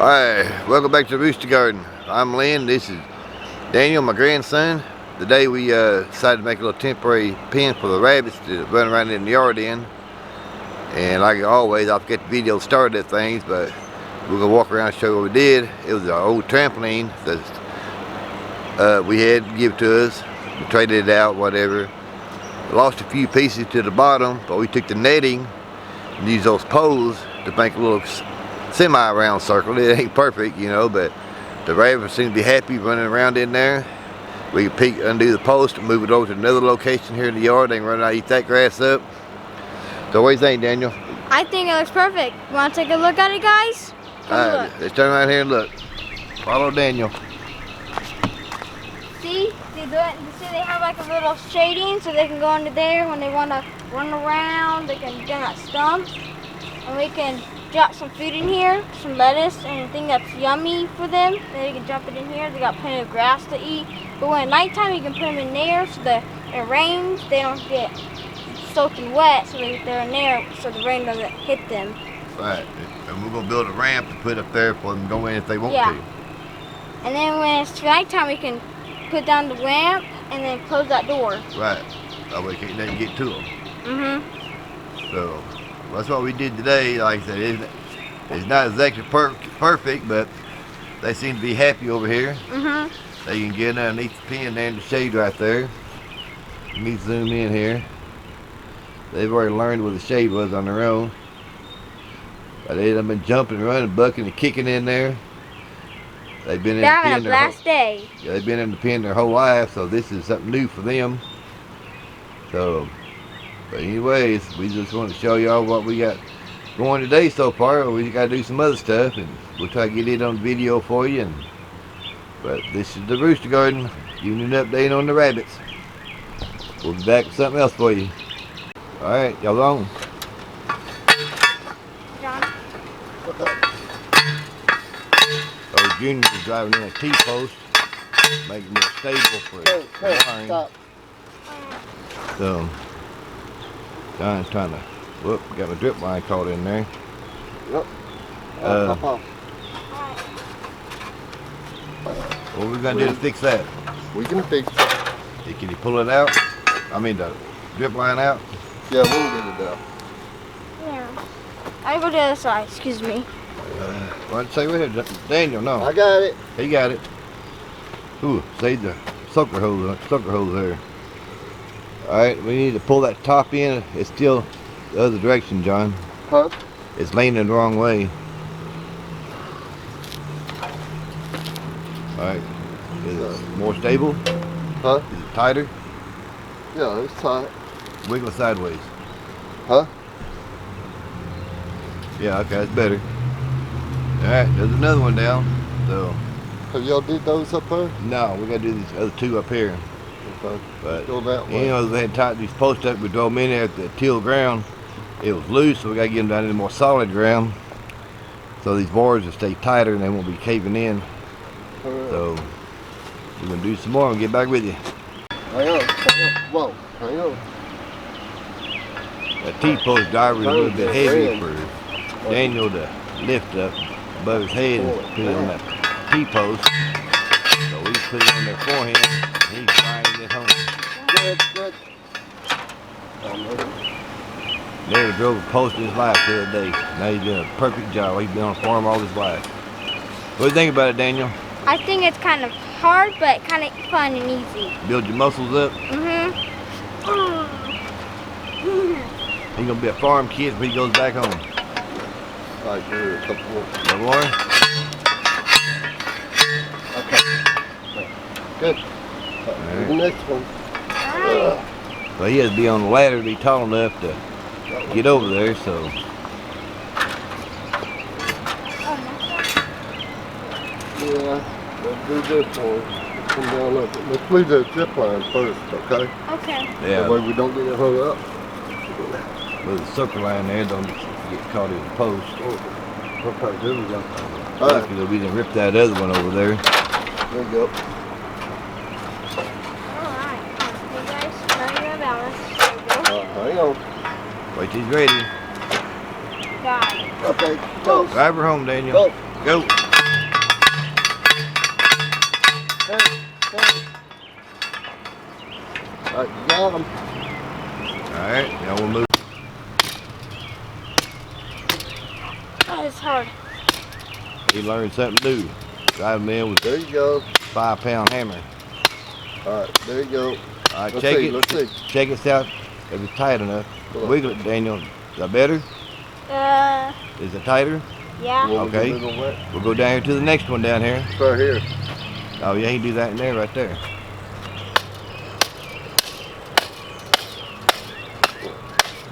Alright, welcome back to the Rooster Garden. I'm Lynn, this is Daniel, my grandson. Today we decided to make a little temporary pen for the rabbits to run around in the yard in. And like always, I'll get the video started at things, but we're going to walk around and show you what we did. It was our old trampoline that we had to give to us. We traded it out, whatever. Lost a few pieces to the bottom, but we took the netting and used those poles to make a little semi-round circle. It ain't perfect, you know, but the rabbits seem to be happy running around in there. We can undo the post and move it over to another location here in the yard. They can run out and eat that grass up. So what do you think, Daniel? I think it looks perfect. Want to take a look at it, guys? Alright, let's turn around here and look. Follow Daniel. See they have like a little shading so they can go under there when they want to run around. They can get that stump. And we can drop some food in here, some lettuce, and anything that's yummy for them. Then they can drop it in here. They got plenty of grass to eat. But when at nighttime, you can put them in there so that it rains, they don't get soaking wet, so they're in there so the rain doesn't hit them. Right, and we're going to build a ramp to put up there for them to go in if they want to. And then when it's nighttime, we can put down the ramp and then close that door. Right, that way they can get to them. Mm-hmm. So that's what we did today. Like I said, it's not exactly perfect, but they seem to be happy over here. Mm-hmm. They can get underneath the pen there in the shade right there. Let me zoom in here. They've already learned where the shade was on their own. But they've been jumping, running, bucking, and kicking in there. They've been in the pen day. Yeah, they've been in the pen their whole life, so this is something new for them. So, but anyways, we just want to show y'all what we got going today so far. We got to do some other stuff, and we'll try to get it on video for you. But this is the Rooster Garden, giving you an update on the rabbits. We'll be back with something else for you. Alright, y'all on. John. Oh, Junior is driving in a T-post, making it more stable for wiring. Stop. So, John's trying to, whoop, got my drip line caught in there. Yep. What we gonna do to fix that? We can fix it. Hey, can you pull it out? I mean the drip line out? Yeah, we'll get it out. Yeah. I go to the other side, excuse me. What'd you say with it? Daniel, no. I got it. He got it. Ooh, save the sucker hose there. Alright, we need to pull that top in. It's still the other direction, John. Huh? It's leaning the wrong way. Alright. Is it more stable? Huh? Is it tighter? Yeah, it's tight. Wiggle sideways. Huh? Yeah, okay, that's better. Alright, there's another one down. So Have y'all did those up there? no, we gotta do these other two up here. Okay. But Go that way. you know, they had tightened these posts up, we drove them in there at the till ground. It was loose, so we gotta get them down into more solid ground. So these boards will stay tighter and they won't be caving in. Alright. So we're gonna do some more and get back with you. Hang on. Whoa, hang on. That T-post driver is a little bit heavy for Daniel to lift up above his head and put it on that T-post. So we put it on there for him and he's driving it home. Good. Never drove a post in his life the other day. Now he's doing a perfect job. He's been on a farm all his life. What do you think about it, Daniel? I think it's kind of hard, but kind of fun and easy. Build your muscles up. Mm-hmm. He's gonna be a farm kid when he goes back home. All right, do a couple more. No more? Okay. Good. Alright. The next one. So he has to be on the ladder to be tall enough to get over there, so. Yeah, let's do this one. Come down up. Let's leave the zip line first, okay? Okay. Yeah, That way we don't get it hung up. with the sucker line there, don't get caught in the post. Okay, there we go. All right, Luckily we didn't rip that other one over there. there we go. Alright. You guys, now you're about us. There you go. Hang on. Wait till he's ready. Got it. Okay, go. Drive her home, Daniel. Go. Go. Alright, you got them. Alright, now we'll move. Oh, it's hard. We learned something new. Drive them in with There you go. 5-pound hammer. Alright, there you go. Alright, Let's check see, it. let's see. Check it out if it's tight enough. Look. Wiggle it, Daniel. Is that better? Is it tighter? Yeah. What was Okay. a little wet? We'll go down here to the next one down here. It's right here. Oh yeah, he can do that in there, right there.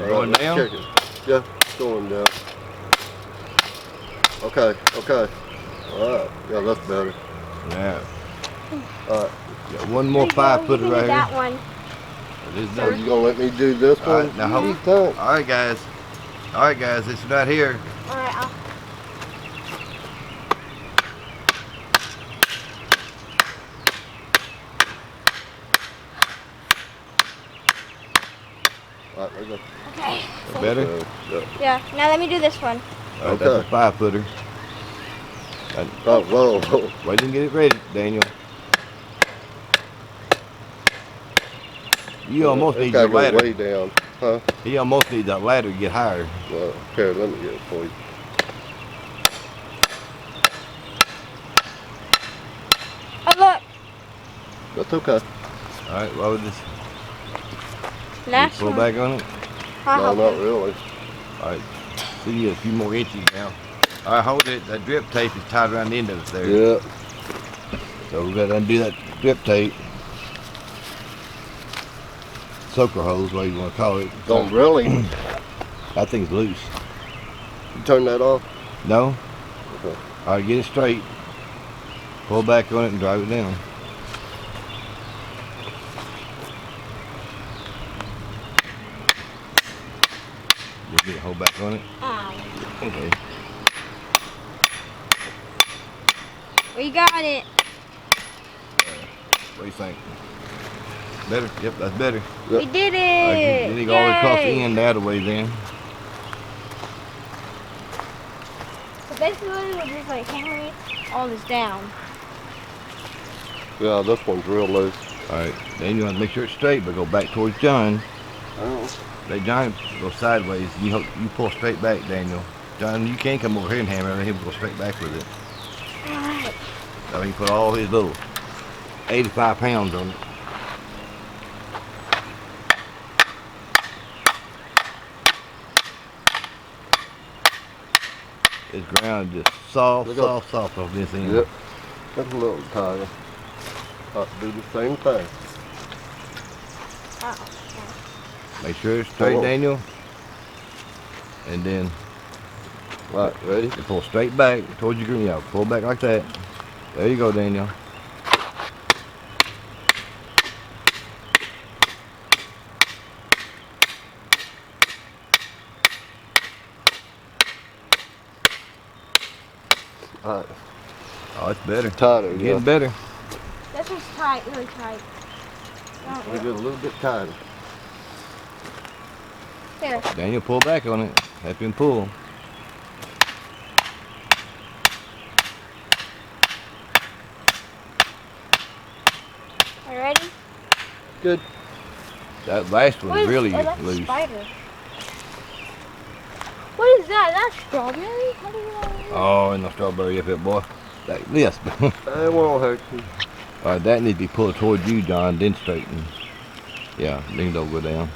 All Going let's down? check it. Yeah, it's going down. Okay, okay. Alright, yeah, that's better. Yeah. Alright, Got one more 5-footer right That here. one. This is so done. you gonna let me do this All one? right, now hold- You think? Alright guys. Alright guys, this is right here. All right. Alright, there you go. Okay. Better? Yeah. Yeah. Now let me do this one. Alright, that's a Okay. 5-footer. Oh, whoa, whoa. Wait and get it ready, Daniel. You almost It's need gotta your go ladder. way down. Huh? He almost needs that ladder to get higher. Well, here, let me get it for you. Oh look. That's okay. Alright, what was this? Last Pull one. back on it. No, not really. Alright, see you a few more inches now. Alright, hold it. That drip tape is tied around the end of it there. Yeah. So we gotta undo that drip tape. Soaker hose, whatever you want to call it. Don't really. That thing's loose. You turn that off? No? Okay. Alright, get it straight. Pull back on it and drive it down. Just get it, hold back on it. Okay. We got it. What do you think? Better? Yep, that's better. We did Alright, it. then you go all the way across the Yay. end that way then. So basically, we're just like hammering all this down. Yeah, this one's real loose. Alright, then you want to make sure it's straight, but go back towards John. Oh. Let John go sideways. You pull straight back, Daniel. John, you can't come over here and hammer it. He'll go straight back with it. Alright. So he put all his little 85 pounds on it. This ground is just soft, Look up. soft off this end. Yep. That's a little tighter. Do the same thing. Oh. Make sure it's straight, Come on. Daniel. And then Right, ready? you pull straight back towards your green. Yeah, pull back like that. There you go, Daniel. Alright. Oh, it's better. Tighter, Getting yeah. better. This one's tight, really tight. We get a little bit tighter. There. Daniel, pull back on it. Help him pull. Are you ready? Good. That last What one's is- really oh, that's a loose. spider. What is that? That's strawberry? How do you know? Oh, and the strawberry up there, boy. Like this. It won't hurt you. Alright, that needs to be pulled towards you, John, then straighten. Yeah, then don't go down.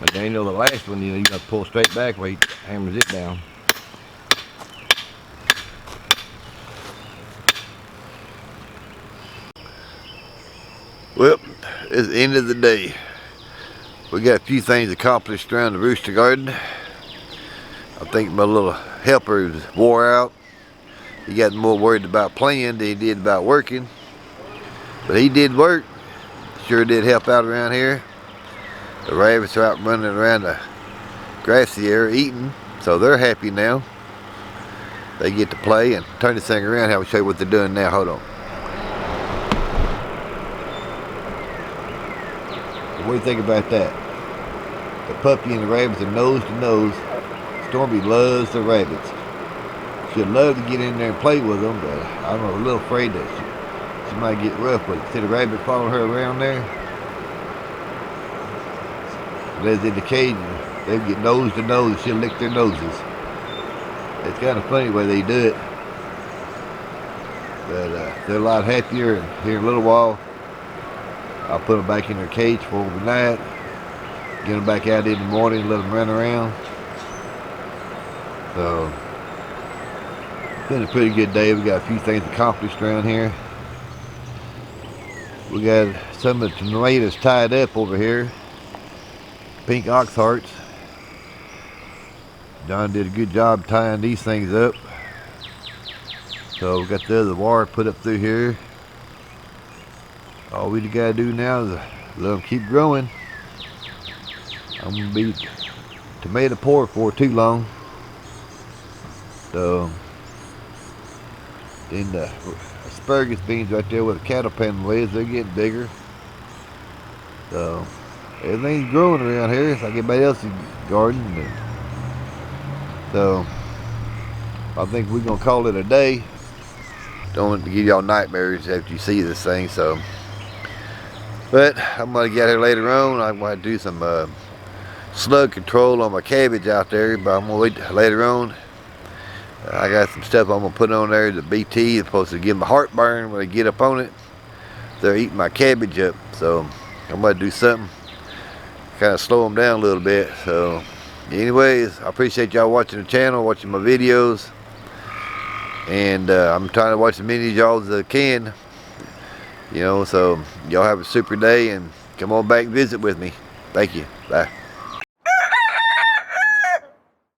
But Daniel, the last one, you got to pull straight back where he hammers it down. Well, it's the end of the day. We got a few things accomplished around the rooster garden. I think my little helper is wore out. He got more worried about playing than he did about working. But he did work. Sure did help out around here. The rabbits are out running around the grassy area eating, so they're happy now. They get to play and turn this thing around. I'll show you what they're doing now. Hold on. What do you think about that? The puppy and the rabbits are nose to nose. Stormy loves the rabbits. She'd love to get in there and play with them, but I'm a little afraid that she might get rough, but see the rabbit following her around there? As in the cage, they get nose to nose, she'll lick their noses. It's kind of funny the way they do it. But they're a lot happier, and here in a little while, I'll put them back in their cage for overnight, get them back out in the morning, let them run around. So, it's been a pretty good day. We got a few things accomplished around here. We got some of the tomatoes tied up over here. Pink ox hearts. John did a good job tying these things up. So we got the other wire put up through here. All we gotta do now is let them keep growing. I'm gonna be tomato poor for too long. So then the asparagus beans right there where the cattle panel is, they're getting bigger. So everything's growing around here. It's like everybody else's garden. So I think we're gonna call it a day. Don't want to give y'all nightmares after you see this thing. So, but I'm gonna get here later on. I'm gonna do some slug control on my cabbage out there. But I'm gonna wait later on. I got some stuff I'm gonna put on there. The BT is supposed to give them a heartburn when they get up on it. They're eating my cabbage up. So I'm gonna do something, kind of slow them down a little bit. So anyways, I appreciate y'all watching the channel, watching my videos, and I'm trying to watch as many of y'all as I can, you know. So y'all have a super day, and come on back and visit with me. Thank you. Bye.